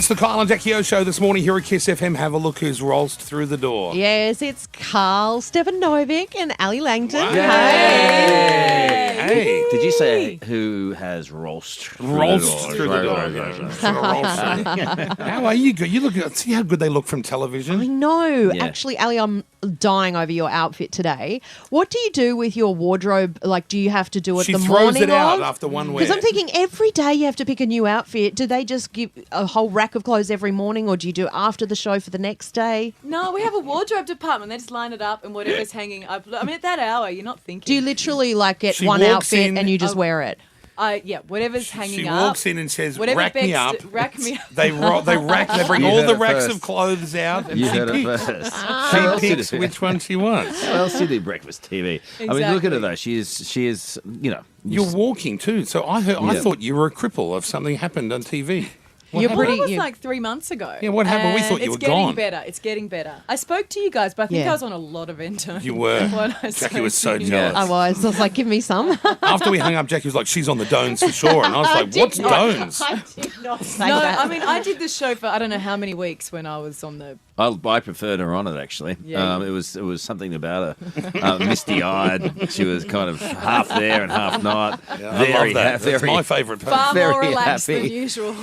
It's the Kyle and Jackie O show this morning here at Kiss FM. Have a look who's rolled through the door. Yes, it's Carl Stefanovic and Ali Langton. Wow. Hey. Hey. Did you say who has rolled through the door? How are you? You look. See how good they look from television. I know. Yeah. Actually, Ali, I'm dying over your outfit today. What do you do with your wardrobe? Like, do you have to do it She the throws morning it out of? after one wear. Because I'm thinking every day you have to pick a new outfit. Do they just give a whole rack of clothes every morning, or do you do it after the show for the next day? No, we have a wardrobe department. They just line it up and whatever's hanging up. I mean, at that hour, you're not thinking. Do you literally like get She one walks outfit in- and you just wear it? Yeah, whatever's hanging She up. walks in and says, Whatever "Rack me up." Rack me up. They bring You all heard the it racks first. of clothes out, and You she heard it picks. first. She picks which one she wants. How else do you do breakfast TV? I mean, look at her though. She is, you know. You're walking too, so I Yeah. thought you were a cripple if something happened on TV. You're Well, pretty. that was you- like 3 months ago. Yeah, what happened? We thought you were gone. It's getting better. I spoke to you guys, but I think Yeah. I was on a lot of endone. You were. when I Jackie was so spoke to you. jealous. I was like, give me some. After we hung up, Jackie was like, "She's on the Dones for sure," and I was like, "What's Dones?" I did not say No, that. I mean, I did the show for I don't know how many weeks when I was on the. I preferred her on it actually. Yeah. It was something about her, misty-eyed. She was kind of half there and half not. Yeah, I love that. That's my favourite part. Far Very more relaxed happy. than usual.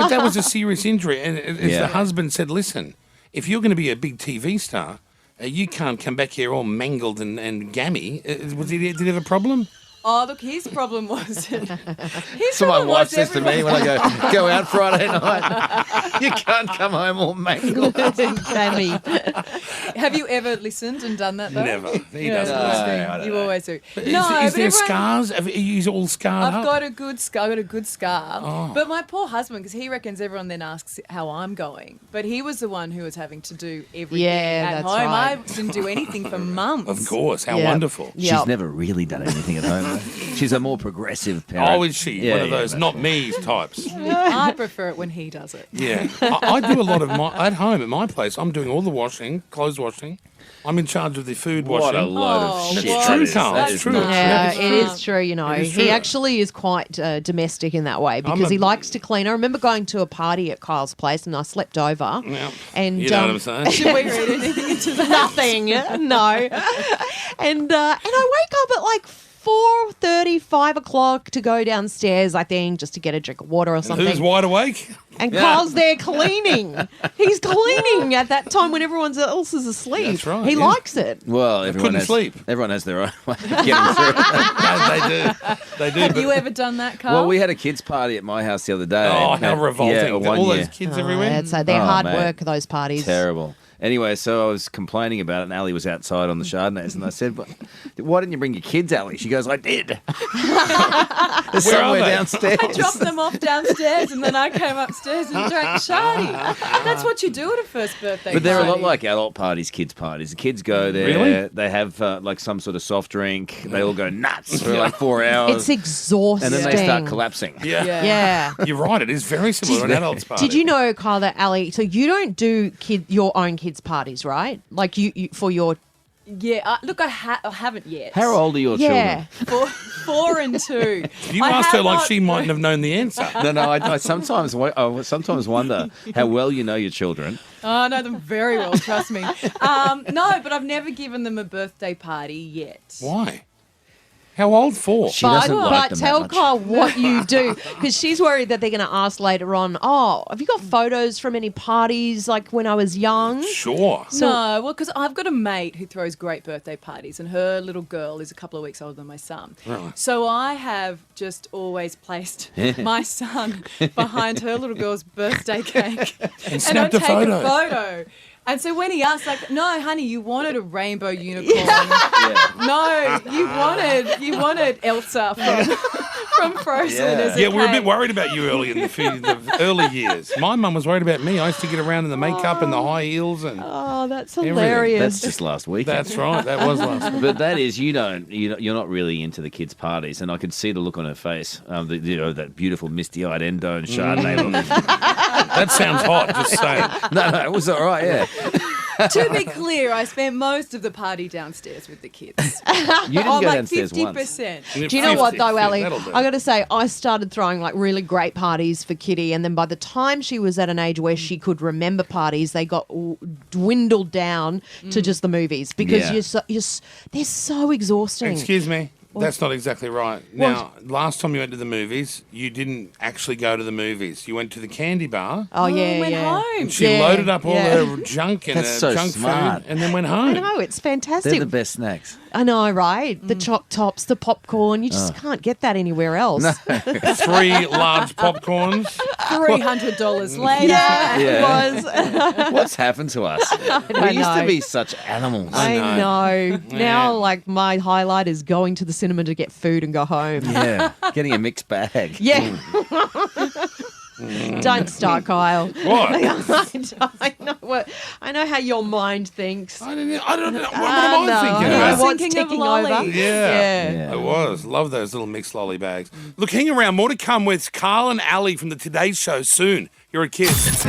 But that was a serious injury, and as Yeah. the husband said, "Listen, if you're going to be a big TV star, you can't come back here all mangled and gammy." Did he have a problem? Oh, look, his problem was. His So my problem wife was says to me everyone- when I go out Friday night, you can't come home all mangled. Jamie. Have you ever listened and done that though? Never. He Yeah, doesn't. No, listen. I don't You know. always do. Is, No, is but there everyone- scars? Are you all scarred I've up? got a good scar. I got a good scar. Oh. But my poor husband, because he reckons everyone then asks how I'm going. But he was the one who was having to do everything Yeah, at that's home. right. I didn't do anything for months. Of course. How Yeah. wonderful. Yeah. She's never really done anything at home. Though. She's a more progressive parent. Oh, is she? Yeah, One of yeah, those that's not right. me types. I prefer it when he does it. Yeah. I do a lot of my at home at my place. I'm doing all the washing, clothes washing. I'm in charge of the food What washing. a load Oh, of shit. It's that true, is. Carl. That It's is true. nuts. Yeah, Yeah. it is true, you know. It is He true. actually is quite domestic in that way because he likes to clean. I remember going to a party at Kyle's place and I slept over. Yeah. And You know what I'm saying? Should we read anything into that? nothing, no. And I wake up at like 4:30, 5 o'clock to go downstairs, I think, just to get a drink of water or something. Who's wide awake? And Kyle's there cleaning. He's cleaning at that time when everyone else is asleep. That's right, He yeah. likes it. Well, everyone couldn't has, sleep. Everyone has their own way of getting through it. No, they do. They do. Have but- you ever done that, Carl? Well, we had a kids' party at my house the other day. Oh, how revolting. Yeah, one all year. those kids everywhere. They're Oh, hard mate. work, those parties. Terrible. Anyway, so I was complaining about it, and Ali was outside on the Chardonnays, and I said, "Why didn't you bring your kids, Ali?" She goes, "I did. They're Where are somewhere they? downstairs." I dropped them off downstairs and then I came upstairs and drank shardy. That's what you do at a first birthday But they're a lot party. like adult parties, kids' parties. The kids go there. Really? They have like some sort of soft drink. They all go nuts for like 4 hours. It's exhausting. and then they start collapsing. Yeah. Yeah. You're right. It is very similar to an adult's party. Did you know, Kyle, that Ali, so you don't do your own kids' parties, right? Like you for your... Yeah, look, I haven't yet. How old are your Yeah. children? 4 and 2. You I asked her have like not- she mightn't have known the answer. No, I sometimes wonder how well you know your children. Oh, I know them very well, trust me. No, but I've never given them a birthday party yet. Why? How old? 4? She doesn't like them that tell much. Kyle what you do, because she's worried that they're going to ask later on, oh, have you got photos from any parties like when I was young? Sure. No, well, because I've got a mate who throws great birthday parties, and her little girl is a couple of weeks older than my son. Right. So I have just always placed my son behind her little girl's birthday cake, and I snapped a take photo. a photo. And so when he asked, like, no, honey, you wanted a rainbow unicorn. Yeah. No, you wanted Elsa from Frozen. Yeah. As a Yeah, we were a bit cake. worried about you early in the early years. My mum was worried about me. I used to get around in the makeup and the high heels, and Oh, that's Everything. hilarious. That's just last week. that's right. That was last week. But that is, you're not really into the kids' parties, and I could see the look on her face. That beautiful misty-eyed endo and Chardonnay look. That sounds hot. Just saying. No, it was all right. Yeah. To be clear, I spent most of the party downstairs with the kids. You didn't go like downstairs 50%. once. Do you know what though, Ali? That'll do. I got to say, I started throwing like really great parties for Kitty, and then by the time she was at an age where she could remember parties, they got dwindled down to just the movies because Yeah. they're so exhausting. Excuse me. That's not exactly right. Now, last time you went to the movies, you didn't actually go to the movies. You went to the candy bar. Oh yeah, went yeah. home. And she Yeah, loaded up all yeah. her junk and That's her so junk smart. food and then went I home. know, it's They're fantastic. the best snacks. I know, right? The choc tops, the popcorn. You just can't get that anywhere else. 3 large popcorns. $300 later. Yeah, Yeah. it was. What's happened to us? We used to be such animals. I know. Yeah. Now, like, my highlight is going to the cinema to get food and go home. Yeah, getting a mixed bag. Yeah. Don't start, Kyle. What? I know how your mind thinks. I don't know. What am No, I thinking I about? know what's Thinking of ticking lolly. over. Yeah. Yeah. I was. Love those little mixed lolly bags. Look, hang around. More to come with Carl and Ali from the Today Show soon. You're a Kiss.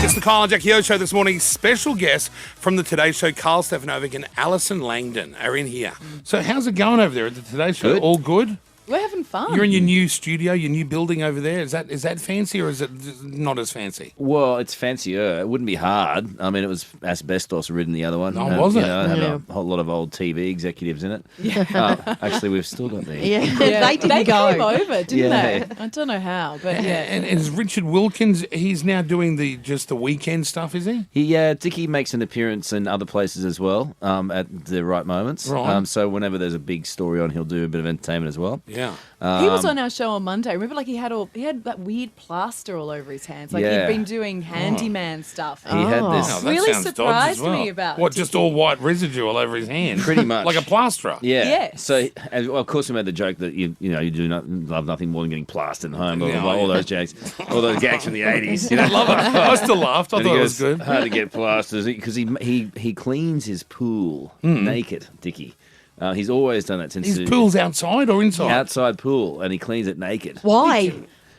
It's the Kyle and Jackie O Show this morning. Special guests from the Today Show, Carl Stefanovic and Alison Langdon are in here. So how's it going over there at the Today Show? Good. All good? We're having fun. You're in your new studio, your new building over there. Is that fancy or is it not as fancy? Well, it's fancier. It wouldn't be hard. I mean, it was asbestos ridden, the other one. Oh, was it? You know, it had Yeah. a whole lot of old TV executives in it. Actually, we've still got the... Yeah, Yeah, they didn't they go. came over, didn't Yeah. they? I don't know how, but yeah. And is Richard Wilkins, he's now doing just the weekend stuff, is he? Dickie makes an appearance in other places as well at the right moments. Right. So whenever there's a big story on, he'll do a bit of entertainment as well. Yeah. He was on our show on Monday. Remember, like he had that weird plaster all over his hands. Like Yeah. he'd been doing handyman stuff. He had this... Oh, that Really sounds dodgy surprised as well. me about What, just all white residue all over his hand? Pretty much. Like a plasterer? Yeah. Yes. So, and, well, of course, we made the joke that you do not love nothing more than getting plastered at home. Blah, blah, blah, Yeah, all yeah. those gags, all those gags from the 80s. You know? I love it. I still laughed. I And thought he it was goes, good. hard to get plasters because he cleans his pool naked, Dickie. He's always done that since His the pool's outside or inside? outside pool, and he cleans it naked. Why?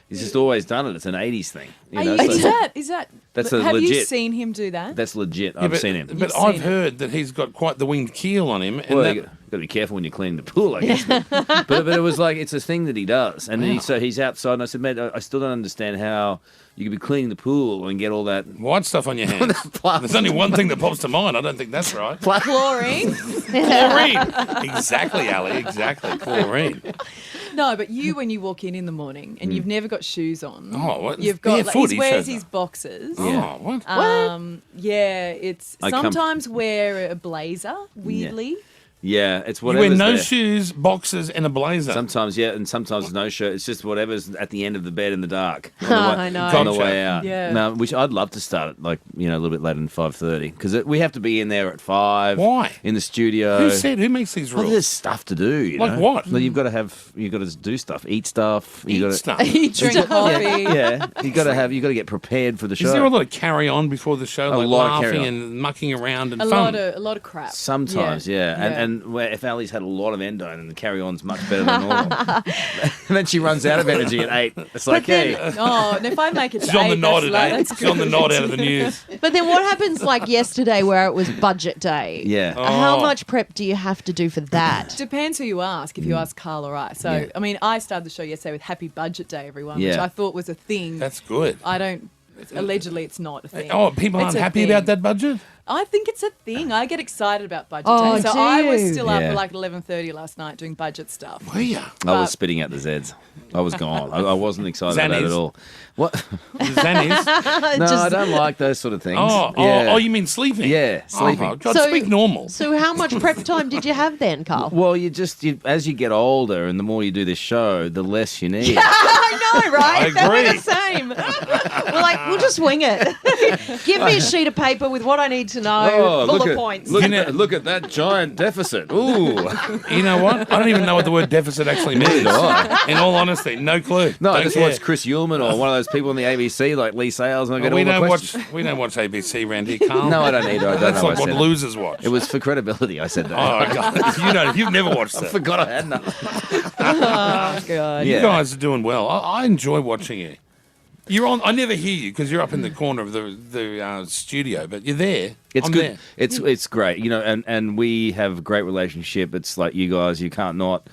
He's just always done it. It's an 80s thing. You Are know, you- so is that? That's a have you legit- seen him do that? that's legit. Yeah, I've but, seen him. But You've I've seen heard that he's got quite the winged keel on him. And Well, that, you got to be careful when you're cleaning the pool, I guess. but it was like, it's a thing that he does. And Wow. so he's outside, and I said, mate, I still don't understand how you could be cleaning the pool and get all that white stuff on your hands. There's only one thing that pops to mind. I don't think that's right. Chlorine. Chlorine. Exactly, Ali. Exactly. Chlorine. No, but when you walk in the morning and you've never got shoes on. Oh, what? You've got Barefoot, he he wears shows his up. boxers. Oh, what? Yeah, it's I come- sometimes wear a blazer, weirdly. Yeah, it's You wear whatever's no there. shoes, boxers, and a blazer. Sometimes, yeah, and sometimes no shirt. It's just whatever's at the end of the bed in the dark. I know. On the Gotcha. way out. Yeah. No, which I'd love to start at, like, a little bit later than 5:30 because we have to be in there at 5. Why? In the studio. Who makes these Well, rules? there's stuff to do. You Like know? what? Well, you've got to do stuff, eat stuff. You Eat got to, stuff. Drink coffee. Yeah, you got to get prepared for the show. Is there a lot of carry on before the show, A like lot of laughing carry-on. and mucking around and A fun? lot of crap. Sometimes, yeah. Yeah. And where if Ali's had a lot of endo and the carry-on's much better than normal, and then she runs out of energy at 8. It's like, hey, Oh, and if I make it to She's on the 8, nod that's at like, 8. that's She's on the good. nod out of the news. But then what happens like yesterday where it was budget day? yeah. How Oh. much prep do you have to do for that? Depends who you ask. If you ask Carl or I. So, Yeah. I mean, I started the show yesterday with Happy Budget Day, everyone, which Yeah. I thought was a thing. That's good. I don't. Allegedly, it's not a thing. Oh, people It's aren't a happy thing. about that budget? I think it's a thing. I get excited about budget Oh, day. So do I was you? still up Yeah. at like 11:30 last night doing budget stuff. Oh, yeah. I was but- spitting out the Zeds. I was gone. I wasn't excited about it Xannies. at all. What? Xannies. No, I Just- don't like those sort of things. Oh, you mean sleeping? Yeah, sleeping. Oh, God, So- speak normal. So how much prep time did you have then, Carl? Well, as you get older and the more you do this show, the less you need. I know, right? I We're agree. the same. We're like, we'll just wing it. Give me a sheet of paper with what I need to know, bullet points. Look at that giant deficit. Ooh. You know what? I don't even know what the word deficit actually means. do I. In all honesty, no clue. No, I Don't just care. watched Chris Ullman or one of those people on the ABC like Lee Sales and I get we all the don't questions. watch. We don't watch ABC around here, Carl. No, I don't either. I don't That's know like I what said it. losers watch. It was for credibility. I said that. Oh God! You've never watched I that. forgot I had none. Oh, God. You Yeah. guys are doing well. I enjoy watching you. You're on. I never hear you because you're up in the corner of the studio, but you're there. It's I'm good. There. It's great, and we have a great relationship. It's like you guys, you can't not,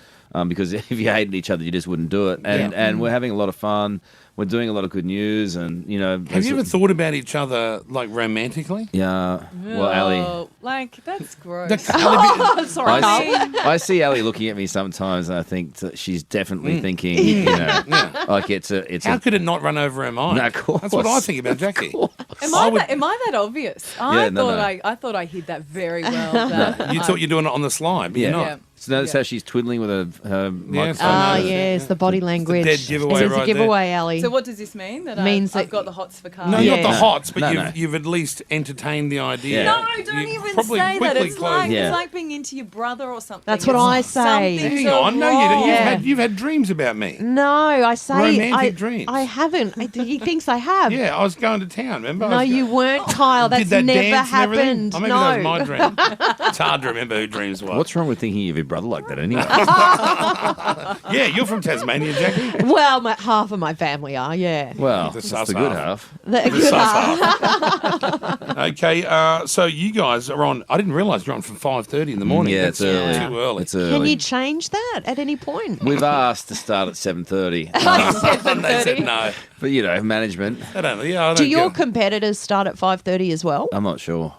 because if you hated each other, you just wouldn't do it. And we're having a lot of fun. We're doing a lot of good news, and Have you ever thought about each other like romantically? Yeah. Well, Ali. Oh, like, that's gross. Sorry, Carl. I see Ali looking at me sometimes, and I think that she's definitely thinking, like it's How could it not run over her mind? No, of course. That's what I think about Jackie. Am I that obvious? I thought I hid that very well. You thought you're doing it on the slide, but you're not. Yeah. So notice how she's twiddling with her microphone. Ah, know. yes, the body language. dead giveaway It's right a giveaway, Ali. So what does this mean? That Means I've that- got the hots for Carl? No, Yeah. not the hots, but No. you've at least entertained the idea. Yeah. No, don't You even probably say that. quickly It's closed- like, Yeah. it's like being into your brother or something. That's what It's I say. something Hang so on, no, you wrong. don't. Yeah. You've had dreams about me. No, I say Romantic dreams. I haven't. He thinks I have. Yeah, I was going to town. Remember? No, you weren't, Kyle. That's Did that never dance and everything? happened. Oh, maybe No. that was my dream. It's hard to remember who dreams were. What's wrong with thinking of your brother like that anyway? Yeah, you're from Tasmania, Jackie. Well, half of my family are. Yeah. Well, The that's sus the good half. half. Okay, so you guys are on. I didn't realise you're on from 5:30 in the morning. Yeah, That's it's early. Too early. It's early. Can you change that at any point? We've asked to start at 7:30, And they said no. but management. I don't. Yeah, I don't Do your get- competitors start at 5:30 as well? I'm not sure.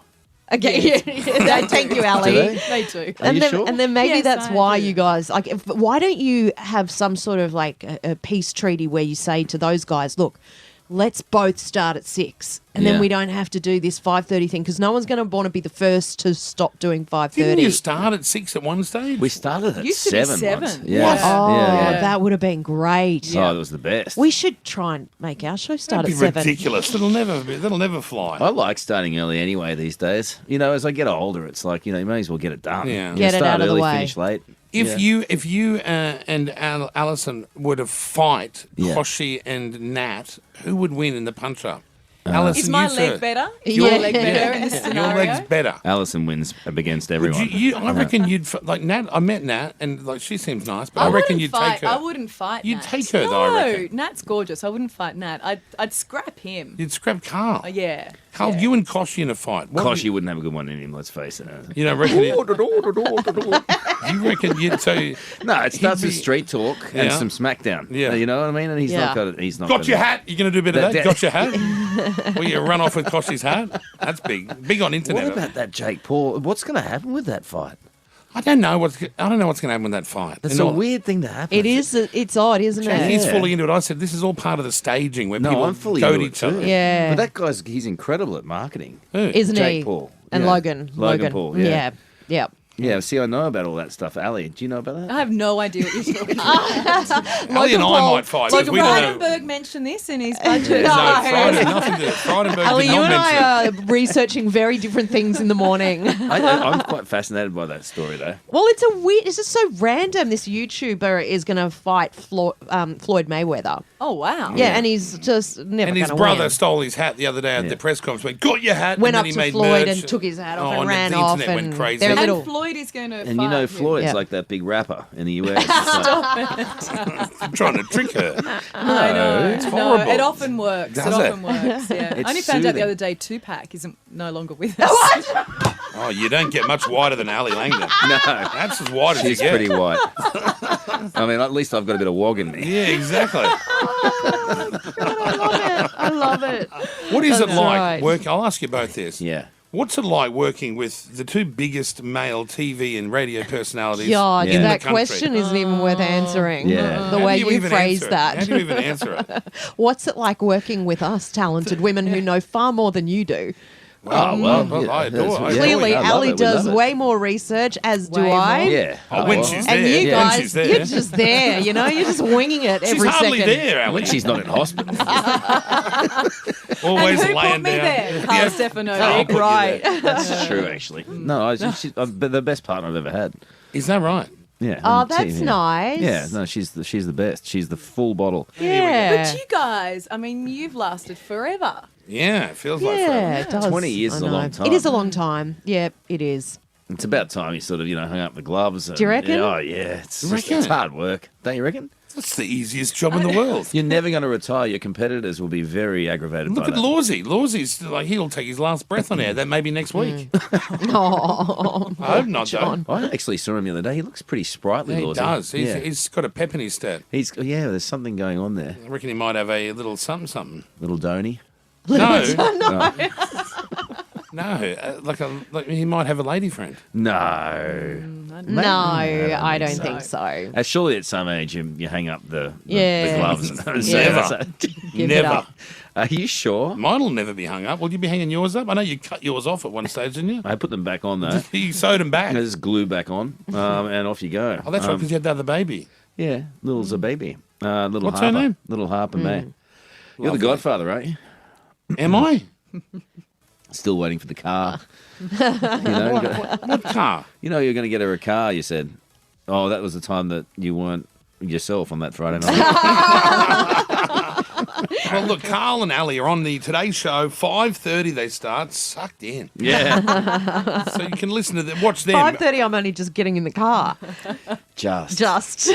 Okay, thank you, Ali. Do they? They do. Are you sure? And then maybe Yes, that's I why do. you guys why don't you have some sort of like a peace treaty where you say to those guys, look, let's both start at 6, and then Yeah. we don't have to do this 5:30 thing because no one's going to want to be the first to stop doing 5:30. Didn't you start at 6 at one stage? We started at Used to be 7 7. once. Yeah. What? Oh, Yeah. that would have been great. Oh, that was the best. We should try and make our show start That'd at be 7. ridiculous. That'll never fly. I like starting early anyway these days. As I get older, it's like, you may as well get it done. Yeah. Get it start out of the early, way. finish late. If you and Alison were to fight Yeah. Koshi and Nat, who would win in the punch-up? Alison, Is my you leg first. better? Is Yeah. your leg better in this Your scenario? leg's better. Alison wins against Would everyone. I reckon you'd like Nat. I met Nat, and like she seems nice, but I reckon wouldn't you'd fight. take her. I wouldn't fight. You'd Nat. take her, though, I reckon. No, Nat's gorgeous. I wouldn't fight Nat. I'd scrap him. You'd scrap Carl. Yeah. Carl, yeah. you and Koshi in a fight. What Koshi wouldn't have a good one in him, let's face it. You don't reckon? You reckon you'd say? No, it starts He'd with be- street talk and Yeah. some smackdown. Yeah. You know what I mean? And he's Yeah. not got it. He's not Got your hat. You going to do a bit of that? That- Got your hat? Will you run off with Koshi's hat? That's big. Big on internet. What about that Jake Paul? What's going to happen with that fight? I don't know what's going to happen with that fight. That's You a know, weird thing to happen. It is. It's odd, isn't it? He's Yeah. fully into it. I said this is all part of the staging where No, people I'm fully goad into it each other. too. Yeah. But that guy's, he's incredible at marketing. Who? Isn't Jake he? Paul. And Yeah. Logan. Logan Paul, yeah. Yeah. Yeah, see, I know about all that stuff. Ali, do you know about that? I have no idea what you're talking about. Ali and I Paul. might fight. Like because we don't know. Frydenberg mentioned this in his budget. No, Friday, nothing to do. Frydenberg Ali, did you not and mention. I are researching very different things in the morning. I'm quite fascinated by that story, though. Well, it's just so random. This YouTuber is going to fight Floyd Mayweather. Oh, wow. Yeah, and he's just never And going his to brother win. stole his hat the other day at Yeah. the press conference. Went, got your hat. Went and up then he to made Floyd merch. and took his hat off Oh, and ran the off. internet And went crazy. they're And little. Floyd is going to And fight him. Floyd's Yeah. like that big rapper in the US. It's like, I'm trying to trick her. I know. it's No, horrible. it often works. Does it it? often works. Yeah. It's I only found out the soothing. other day Tupac isn't no longer with us. Oh, you don't get much wider than Ali Langdon. no, That's as wide as you she's get. pretty white. I mean, at least I've got a bit of wog in me. Yeah, exactly. I love it. What is it That's like right. work? I'll ask you both this. Yeah. What's it like working with the two biggest male TV and radio personalities God, in that the country? question isn't even worth answering. Yeah. The How way do you even phrased answer it? that. How do you even answer it? What's it like working with us talented women who know far more than you do? Oh, well, I adore it. Clearly, I love Ali it. We does love it. way more research, as do Way I. more. Yeah. Oh, when well. she's And there. you When guys, she's there. you're just there, you're just winging it She's every hardly second. there, Ali. When she's not in hospital. Always and who laying put me down. there? Carl Yeah. Stefanovic. I'll put you Right. there. That's true, actually. No, she's the best partner I've ever had. Is that right? Yeah. Oh, on that's TV. nice. Yeah, no, she's the best. She's the full bottle. Yeah. But you guys, I mean, you've lasted forever. Yeah, it feels like Yeah, forever. it does. 20 years I is a know. long time. It is a long time. Yeah, it is. It's about time you sort of, hung up the gloves. And, Do you reckon? Oh, yeah. It's You reckon? it's hard work. Don't you reckon? That's the easiest job in the world. You're never going to retire. Your competitors will be very aggravated Look by at that. Lawsy. Lawsy's like, he'll take his last breath on air. That may be next week. Oh, I hope not, John. though. I actually saw him the other day. He looks pretty sprightly, Yeah, he Lawsy. does. Yeah. He's got a pep in his step. Yeah, there's something going on there. I reckon he might have a little something. Little Donny. No, No. no. Like he might have a lady friend. No. No, I don't think so. Surely at some age you hang up the Yeah. gloves. And Never. say, Give it Never. up. Are you sure? Mine'll never be hung up. Will you be hanging yours up? I know you cut yours off at one stage, didn't you? I put them back on though. You sewed them back. There's glue back on, and off you go. Oh, that's right, because you had the other baby. Yeah, Little's a baby. Little What's Harper. her name? Little Harper May. You're Lovely. the godfather, aren't you? Am I? Still waiting for the car. you What car? know you're going to get her a car, you said. Oh, that was the time that you weren't yourself on that Friday night. Well, look, Carl and Ali are on the Today Show. 5:30 they start. Sucked in. Yeah. So you can listen to them. Watch them. 5:30, I'm only just getting in the car. Just. Just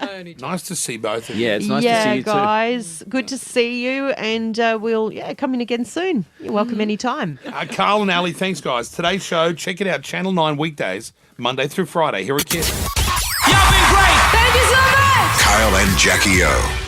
only Nice to see both of you. Yeah, it's nice to see you too. guys, good to see you, and we'll come in again soon. You're welcome anytime. Carl and Ali, thanks, guys. Today's Show, check it out. Channel 9 weekdays, Monday through Friday. Here at Kiss. Y'all been great. Thank you so much. Kyle and Jackie O.